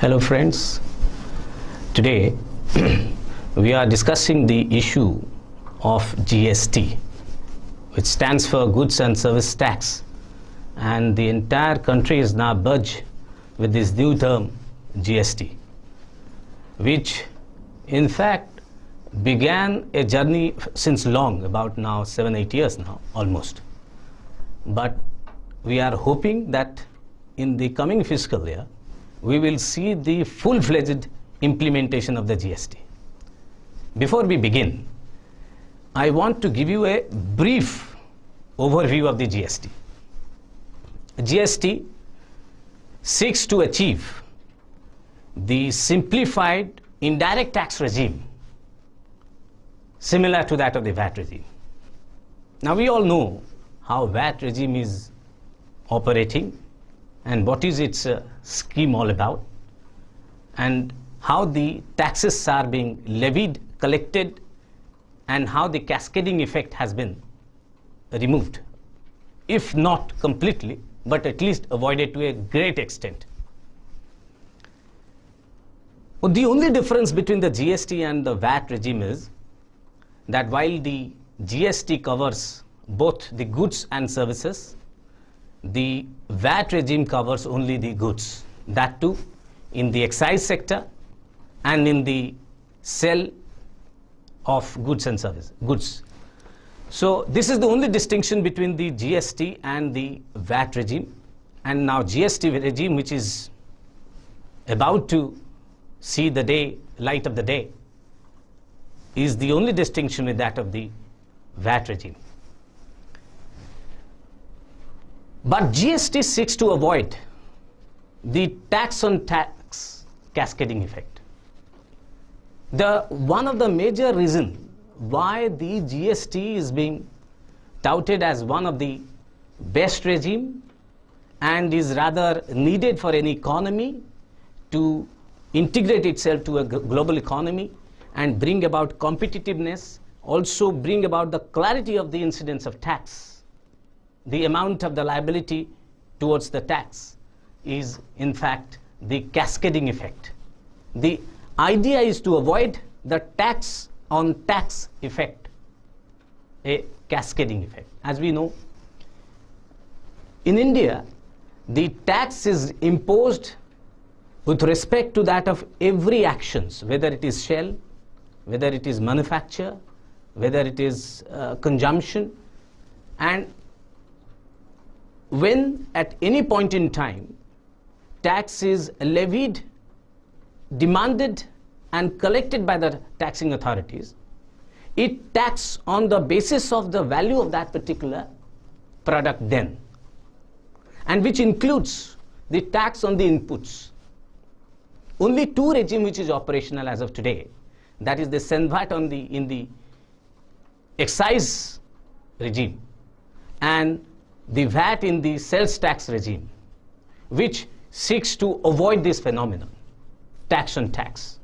Hello friends, today we are discussing the issue of GST, which stands for Goods and Service Tax, and the entire country is now budged with this new term GST, which in fact began a journey since long, about now 7-8 years now almost, but we are hoping that in the coming fiscal year we will see the full-fledged implementation of the GST. Before we begin, I want to give you a brief overview of the GST. GST seeks to achieve the simplified indirect tax regime similar to that of the VAT regime. Now we all know how VAT regime is operating and what is its scheme all about, and how the taxes are being levied, collected, and how the cascading effect has been removed, if not completely, but at least avoided to a great extent. Well, the only difference between the GST and the VAT regime is that while the GST covers both the goods and services, the VAT regime covers only the goods, that too in the excise sector and in the sale of goods and services. So this is the only distinction between the GST and the VAT regime. And now GST regime, which is about to see the light of the day, is the only distinction with that of the VAT regime. But GST seeks to avoid the tax on tax cascading effect. One of the major reasons why the GST is being touted as one of the best regime and is rather needed for an economy to integrate itself to a global economy and bring about competitiveness, also bring about the clarity of the incidence of tax, the amount of the liability towards the tax, is in fact the cascading effect. The idea is to avoid the tax on tax effect, a cascading effect. As we know, in India, the tax is imposed with respect to that of every actions, whether it is sale, whether it is manufacture, whether it is consumption, and when at any point in time tax is levied, demanded and collected by the taxing authorities, it taxes on the basis of the value of that particular product then, and which includes the tax on the inputs. Only two regimes which is operational as of today, that is the VAT in the excise regime and the VAT in the sales tax regime, which seeks to avoid this phenomenon, tax on tax,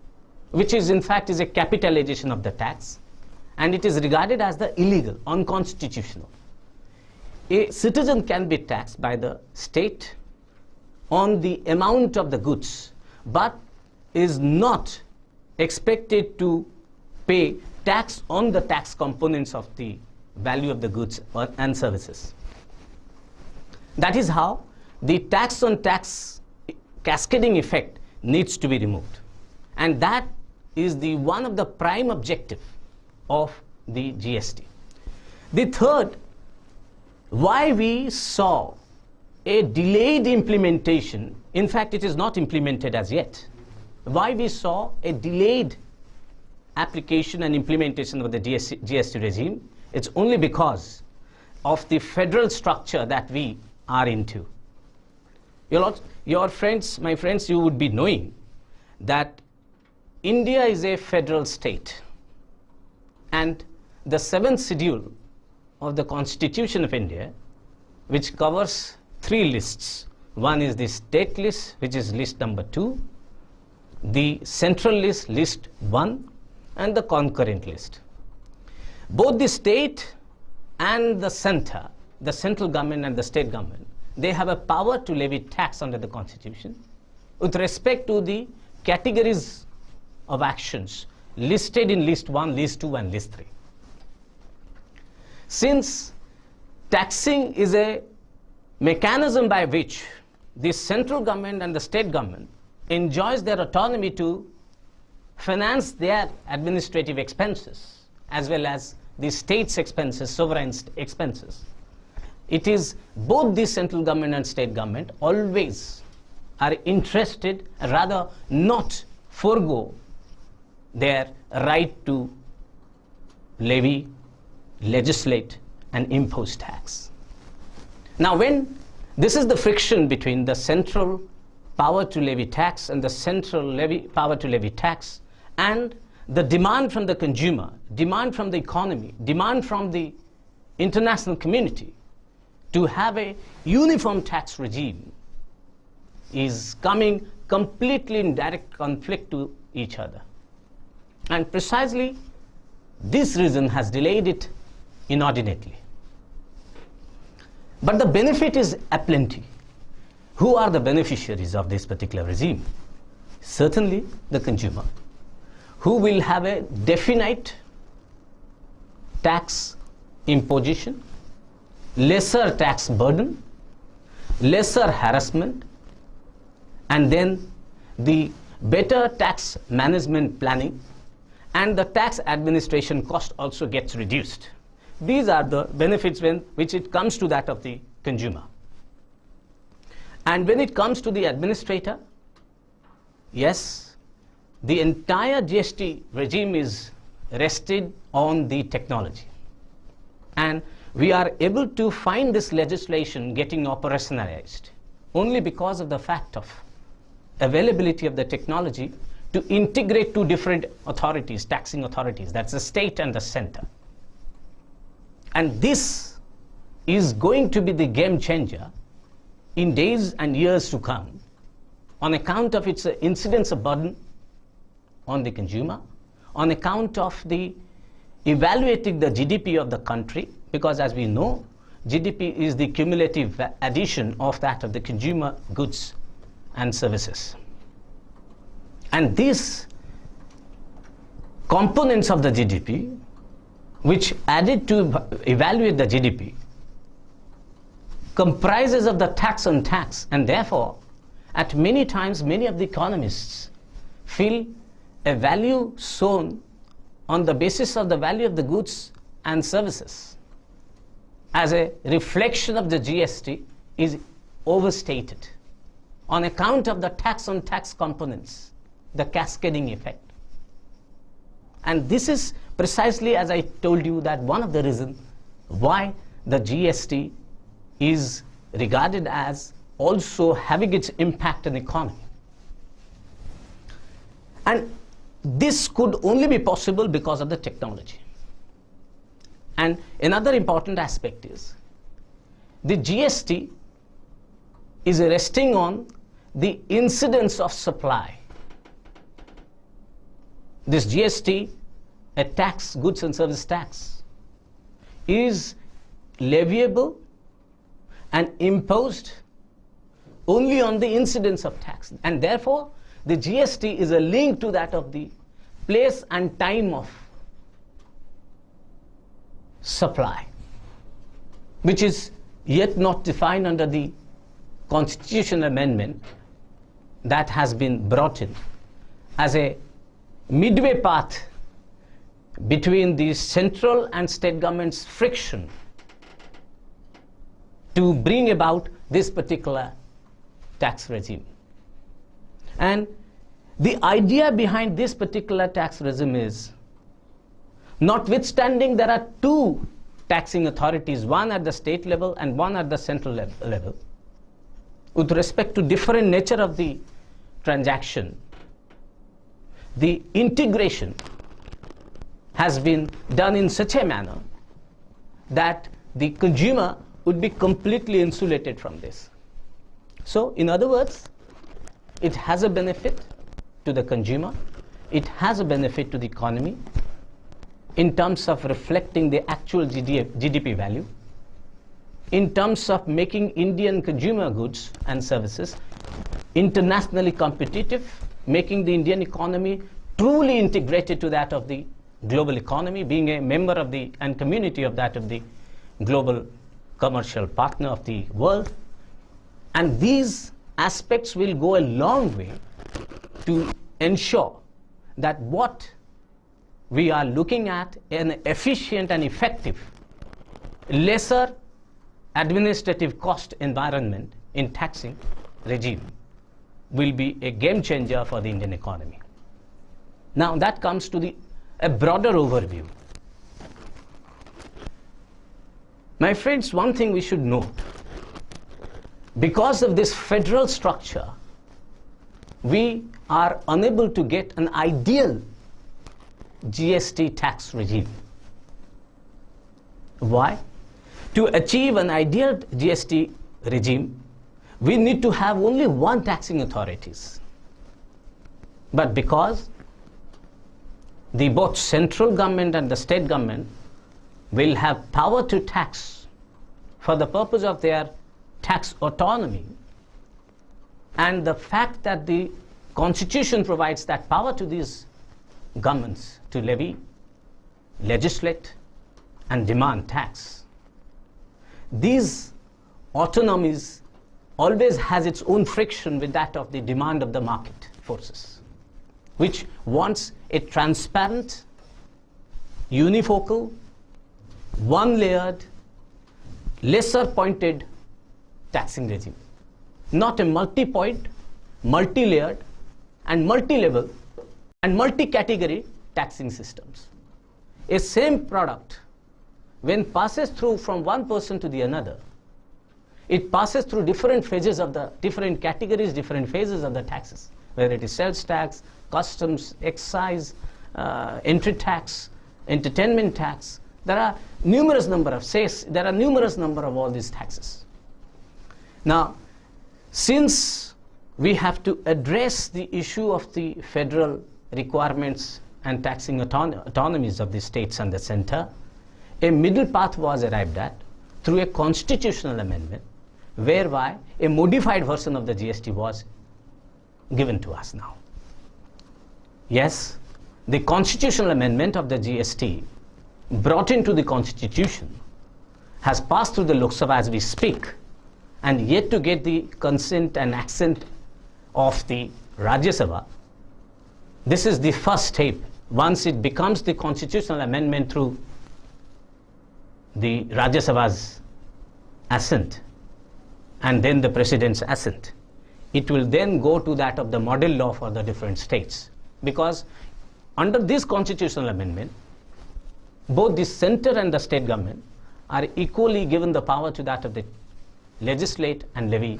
which is in fact is a capitalization of the tax, and it is regarded as the illegal, unconstitutional. A citizen can be taxed by the state on the amount of the goods, but is not expected to pay tax on the tax components of the value of the goods and services. That is how the tax on tax cascading effect needs to be removed, and that is the one of the prime objective of the GST. The third, why we saw a delayed implementation, in fact it is not implemented as yet, why we saw a delayed application and implementation of the GST regime, it's only because of the federal structure that we are into. Your friends, my friends, you would be knowing that India is a federal state, and the 7th schedule of the Constitution of India, which covers 3 lists. One is the state list, which is list number 2, the central list, list 1, and the concurrent list. Both the state and the central government and the state government, they have a power to levy tax under the Constitution, with respect to the categories of actions listed in list 1, list 2 and list 3. Since taxing is a mechanism by which the central government and the state government enjoys their autonomy to finance their administrative expenses as well as the state's expenses, sovereign expenses, it is both the central government and state government always are interested, rather not forego their right to levy, legislate and impose tax. Now when this is the friction between the central power to levy tax and the central power to levy tax and the demand from the consumer, demand from the economy, demand from the international community to have a uniform tax regime is coming completely in direct conflict to each other. And precisely this reason has delayed it inordinately. But the benefit is aplenty. Who are the beneficiaries of this particular regime? Certainly the consumer, who will have a definite tax imposition, lesser tax burden, lesser harassment, and then the better tax management planning, and the tax administration cost also gets reduced. These are the benefits which it comes to that of the consumer. And when it comes to the administrator, yes, the entire GST regime is rested on the technology. And we are able to find this legislation getting operationalized only because of the fact of availability of the technology to integrate two different authorities, taxing authorities, that's the state and the center. And this is going to be the game changer in days and years to come on account of its incidence of burden on the consumer, on account of the evaluating the GDP of the country, because as we know, GDP is the cumulative addition of that of the consumer goods and services. And these components of the GDP, which added to evaluate the GDP, comprises of the tax on tax, and therefore at many times many of the economists feel a value shown on the basis of the value of the goods and services as a reflection of the GST is overstated on account of the tax on tax components, the cascading effect. And this is precisely, as I told you, that one of the reasons why the GST is regarded as also having its impact on the economy. And this could only be possible because of the technology. And another important aspect is the GST is resting on the incidence of supply. This GST, a tax, goods and service tax, is leviable and imposed only on the incidence of tax, and therefore the GST is a link to that of the place and time of supply, which is yet not defined under the constitutional amendment that has been brought in as a midway path between the central and state government's friction to bring about this particular tax regime. And the idea behind this particular tax regime is, notwithstanding there are two taxing authorities, one at the state level and one at the central level, with respect to different nature of the transaction, the integration has been done in such a manner that the consumer would be completely insulated from this. So, in other words, it has a benefit to the consumer, it has a benefit to the economy in terms of reflecting the actual GDP value, in terms of making Indian consumer goods and services internationally competitive, making the Indian economy truly integrated to that of the global economy, being a member of the and community of that of the global commercial partner of the world. And these aspects will go a long way to ensure that what we are looking at, an efficient and effective, lesser administrative cost environment in taxing regime, will be a game changer for the Indian economy. Now that comes to a broader overview. My friends, one thing we should note, because of this federal structure, we are unable to get an ideal GST tax regime. Why? To achieve an ideal GST regime, we need to have only one taxing authorities. But because the both central government and the state government will have power to tax for the purpose of their tax autonomy, and the fact that the Constitution provides that power to these governments to levy, legislate, and demand tax, these autonomies always has its own friction with that of the demand of the market forces, which wants a transparent, unifocal, one-layered, lesser-pointed taxing regime, not a multi-point, multi-layered, and multi-level, and multi-category taxing systems. A same product, when passes through from one person to the another, it passes through different phases of the different categories, different phases of the taxes, whether it is sales tax, customs, excise, entry tax, entertainment tax. There are numerous number of all these taxes. Now, since we have to address the issue of the federal requirements and taxing autonomies of the states and the center, a middle path was arrived at through a constitutional amendment, whereby a modified version of the GST was given to us now. Yes, the constitutional amendment of the GST brought into the Constitution has passed through the Lok Sabha as we speak, and yet to get the consent and assent of the Rajya Sabha. This is the first step. Once it becomes the constitutional amendment through the Rajya Sabha's assent and then the President's assent, it will then go to that of the model law for the different states. Because under this constitutional amendment, both the center and the state government are equally given the power to that of the legislate and levy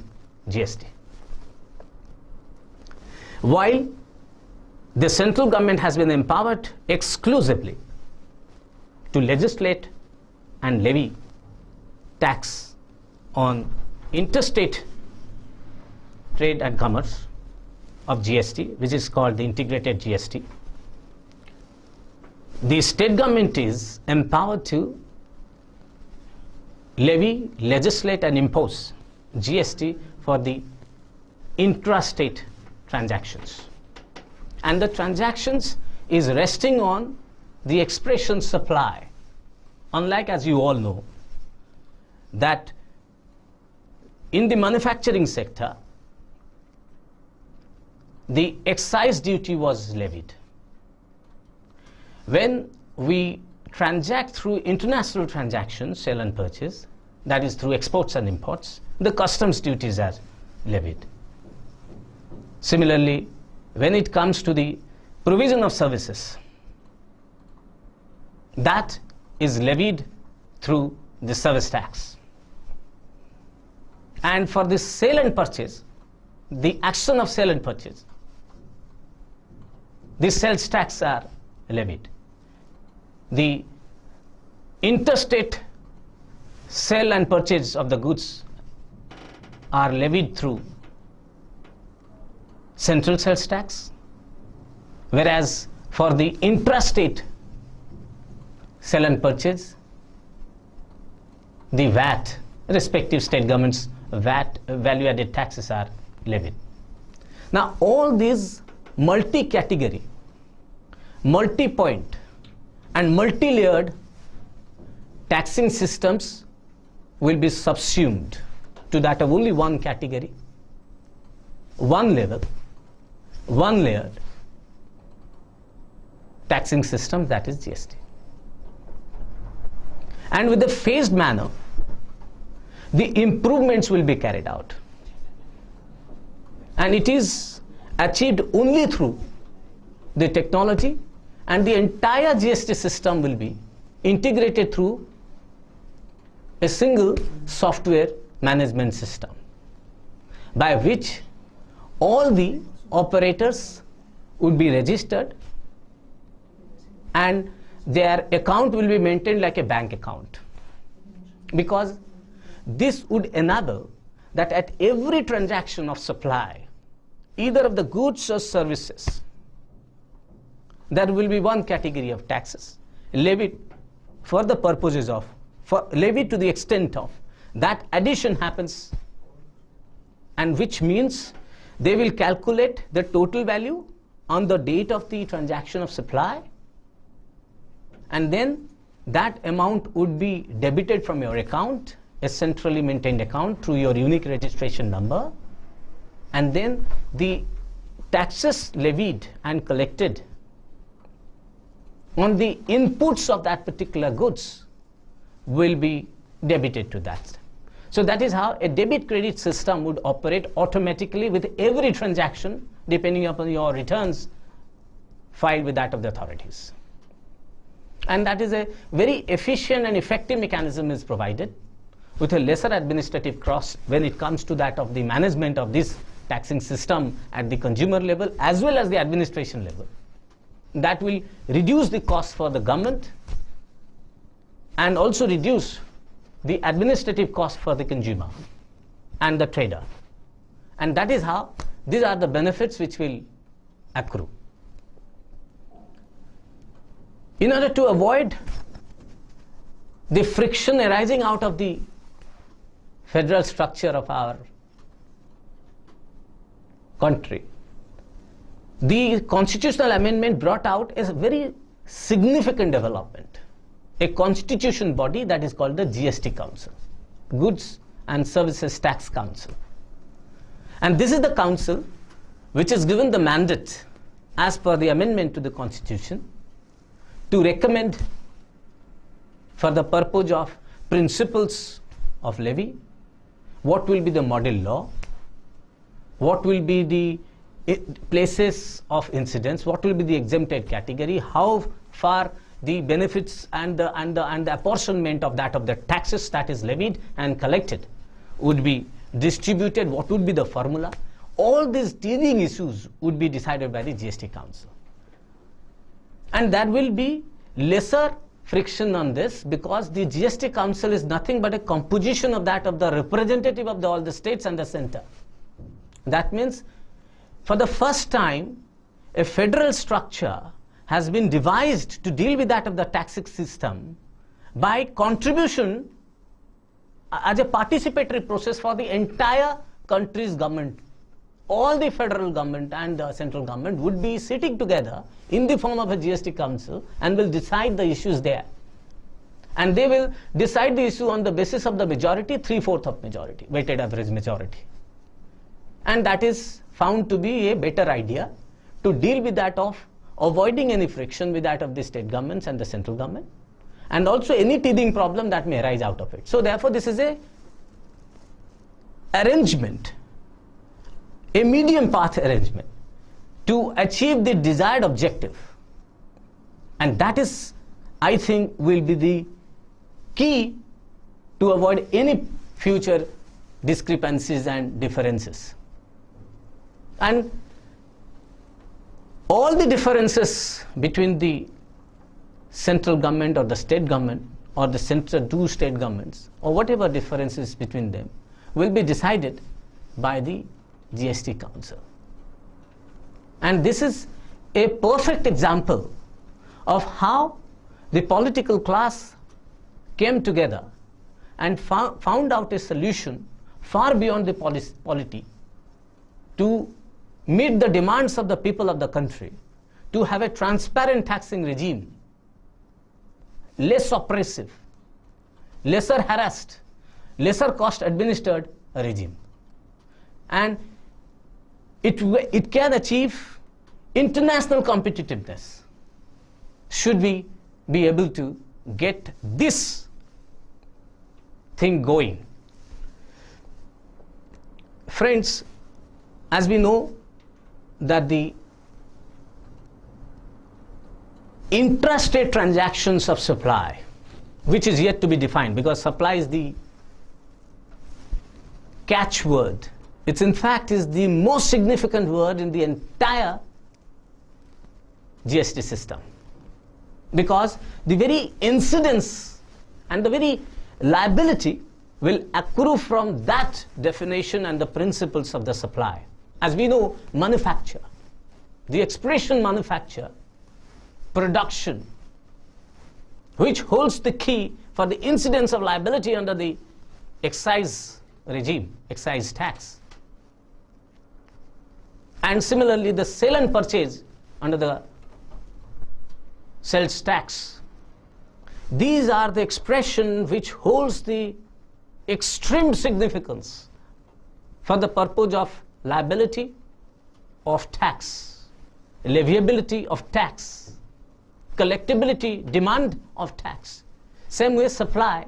GST. While the central government has been empowered exclusively to legislate and levy tax on interstate trade and commerce of GST, which is called the integrated GST, the state government is empowered to levy, legislate, and impose GST for the intrastate transactions. And the transactions is resting on the expression supply. Unlike, as you all know, that in the manufacturing sector, the excise duty was levied. When we transact through international transactions, sale and purchase, that is through exports and imports, the customs duties are levied. Similarly, when it comes to the provision of services, that is levied through the service tax. And for the sale and purchase, the action of sale and purchase, the sales tax are levied. The interstate sale and purchase of the goods are levied through central sales tax, whereas for the intrastate sale and purchase, the VAT, respective state governments' VAT, value-added taxes, are levied. Now all these multi-category, multi-point and multi-layered taxing systems will be subsumed to that of only one category, one level, one layered taxing system, that is GST. And with a phased manner, the improvements will be carried out. And it is achieved only through the technology, and the entire GST system will be integrated through a single software management system, by which all the operators would be registered and their account will be maintained like a bank account, because this would enable that at every transaction of supply, either of the goods or services, there will be one category of taxes levied for the purposes of, levied to the extent of that addition happens, and which means they will calculate the total value on the date of the transaction of supply, and then that amount would be debited from your account, a centrally maintained account, through your unique registration number, and then the taxes levied and collected on the inputs of that particular goods will be debited to that. So that is how a debit credit system would operate automatically with every transaction, depending upon your returns filed with that of the authorities. And that is a very efficient and effective mechanism is provided, with a lesser administrative cost when it comes to that of the management of this taxing system at the consumer level as well as the administration level. That will reduce the cost for the government and also reduce the administrative cost for the consumer and the trader. And that is how these are the benefits which will accrue. In order to avoid the friction arising out of the federal structure of our country, the constitutional amendment brought out a very significant development, a constitution body that is called the GST Council, Goods and Services Tax Council. And this is the council which is given the mandate as per the amendment to the constitution to recommend for the purpose of principles of levy, what will be the model law, what will be the places of incidence, what will be the exempted category, how far the benefits and the apportionment of the taxes that is levied and collected would be distributed, what would be the formula. All these teething issues would be decided by the GST Council. And there will be lesser friction on this, because the GST Council is nothing but a composition of that of the representative of all the states and the center. That means for the first time a federal structure has been devised to deal with that of the taxing system by contribution as a participatory process for the entire country's government. All the federal government and the central government would be sitting together in the form of a GST Council and will decide the issues there. And they will decide the issue on the basis of the majority, 3/4 of majority, weighted average majority. And that is found to be a better idea to deal with that of avoiding any friction with that of the state governments and the central government, and also any teething problem that may arise out of it. So therefore this is a arrangement, a medium path arrangement to achieve the desired objective. And that is, I think, will be the key to avoid any future discrepancies and differences. And all the differences between the central government or the state government or the central two state governments or whatever differences between them will be decided by the GST Council. And this is a perfect example of how the political class came together and found out a solution far beyond the polity to meet the demands of the people of the country to have a transparent taxing regime, less oppressive, lesser harassed, lesser cost administered regime. And it can achieve international competitiveness should we be able to get this thing going. Friends, as we know that the intrastate transactions of supply, which is yet to be defined, because supply is the catchword. It's in fact is the most significant word in the entire GST system, because the very incidence and the very liability will accrue from that definition and the principles of the supply. As we know, manufacture, the expression manufacture, production, which holds the key for the incidence of liability under the excise regime, excise tax. And similarly, the sale and purchase under the sales tax. These are the expression which holds the extreme significance for the purpose of liability of tax, leviability of tax, collectability, demand of tax. Same way, supply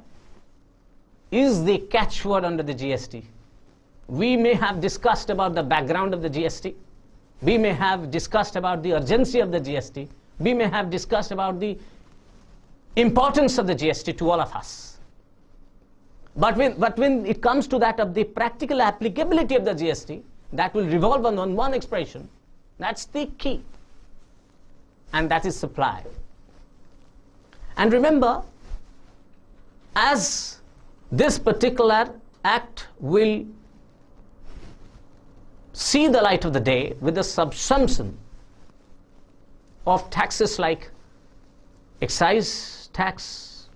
is the catchword under the GST. We may have discussed about the background of the GST. We may have discussed about the urgency of the GST. We may have discussed about the importance of the GST to all of us. But when it comes to that of the practical applicability of the GST, that will revolve on one expression. That's the key. And that is supply. And remember, as this particular act will see the light of the day with the subsumption of taxes like excise tax,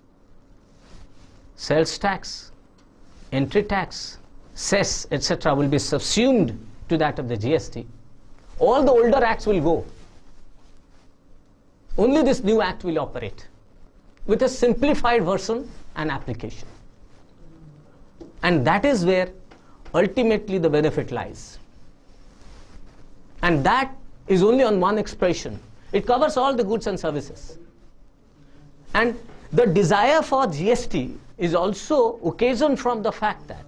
sales tax, entry tax, cess, etc. will be subsumed to that of the GST. All the older acts will go. Only this new act will operate with a simplified version and application. And that is where ultimately the benefit lies. And that is only on one expression. It covers all the goods and services. And the desire for GST is also occasioned from the fact that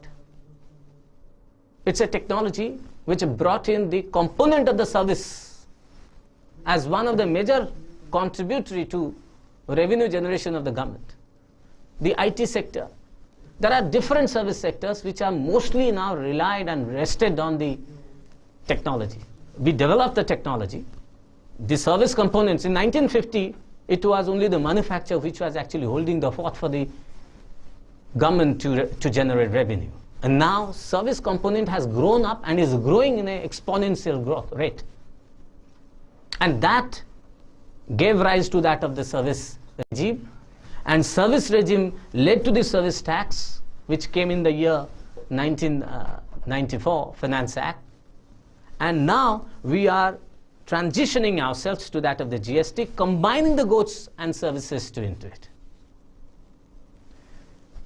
it's a technology which brought in the component of the service as one of the major contributory to revenue generation of the government. The IT sector. There are different service sectors which are mostly now relied and rested on the technology. We developed the technology. The service components, in 1950, it was only the manufacturer which was actually holding the fort for the government to generate revenue. And now service component has grown up and is growing in an exponential growth rate. And that gave rise to that of the service regime. And service regime led to the service tax, which came in the year 1994 Finance Act. And now we are transitioning ourselves to that of the GST, combining the goods and services into it.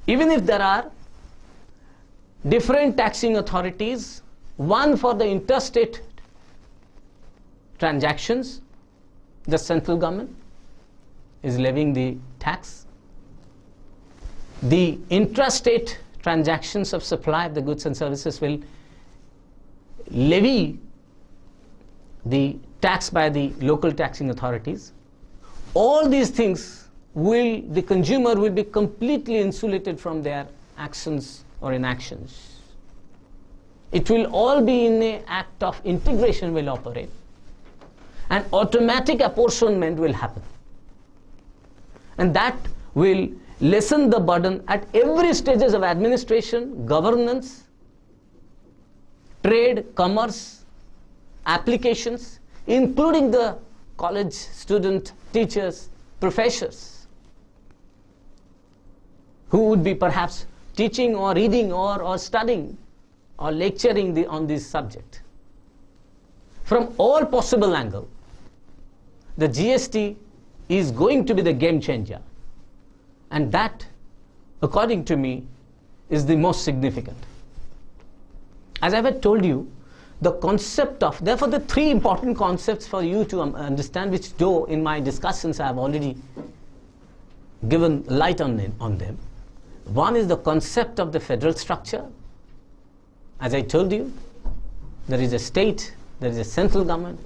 Even if there are different taxing authorities, one for the interstate transactions, the central government is levying the tax. The intrastate transactions of supply of the goods and services will levy the tax by the local taxing authorities. All these things the consumer will be completely insulated from their actions or inactions. It will all be in an act of integration will operate, and automatic apportionment will happen. And that will lessen the burden at every stages of administration, governance, trade, commerce, applications, including the college student, teachers, professors, who would be perhaps teaching or reading or studying or lecturing on this subject. from all possible angles, the GST is going to be the game changer. And that, according to me, is the most significant. As I have told you, the concept of, therefore the three important concepts for you to understand, which though in my discussions I have already given light on them. One is the concept of the federal structure. As I told you, there is a state, there is a central government,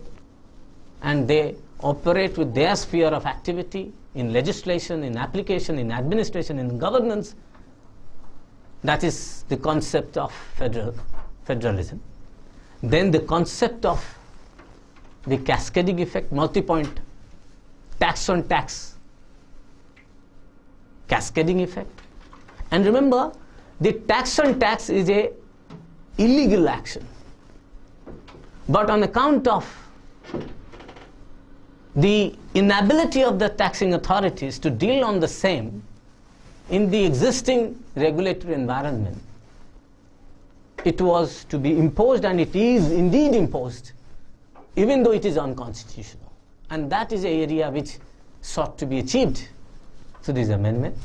and they operate with their sphere of activity in legislation, in application, in administration, in governance. That is the concept of federalism. Then the concept of the cascading effect, multi-point tax on tax cascading effect. And remember, the tax on tax is a illegal action. But on account of the inability of the taxing authorities to deal on the same in the existing regulatory environment, it was to be imposed, and it is indeed imposed, even though it is unconstitutional. And that is an area which sought to be achieved through this amendment,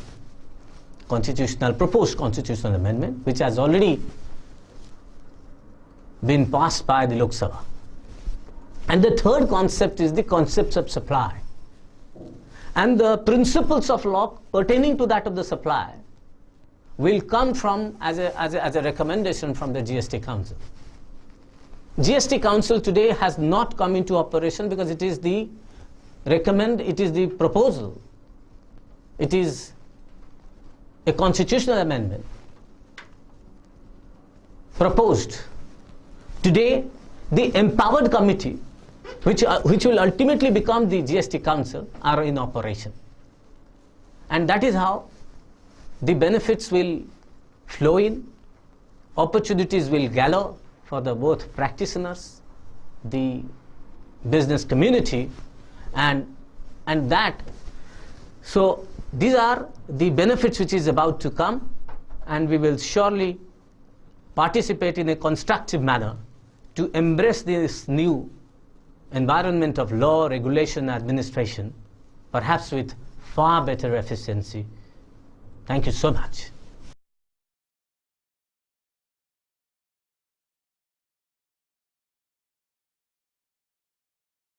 proposed constitutional amendment, which has already been passed by the Lok Sabha. And the third concept is the concepts of supply. And the principles of law pertaining to that of the supply will come from as a recommendation from the GST Council. GST Council today has not come into operation because it is the proposal. It is a constitutional amendment proposed. Today, the empowered committee, which will ultimately become the GST Council, are in operation. And that is how the benefits will flow in, opportunities will gather for the both practitioners, the business community, and that. So these are the benefits which is about to come, and we will surely participate in a constructive manner to embrace this new environment of law, regulation, administration, perhaps with far better efficiency. Thank you so much.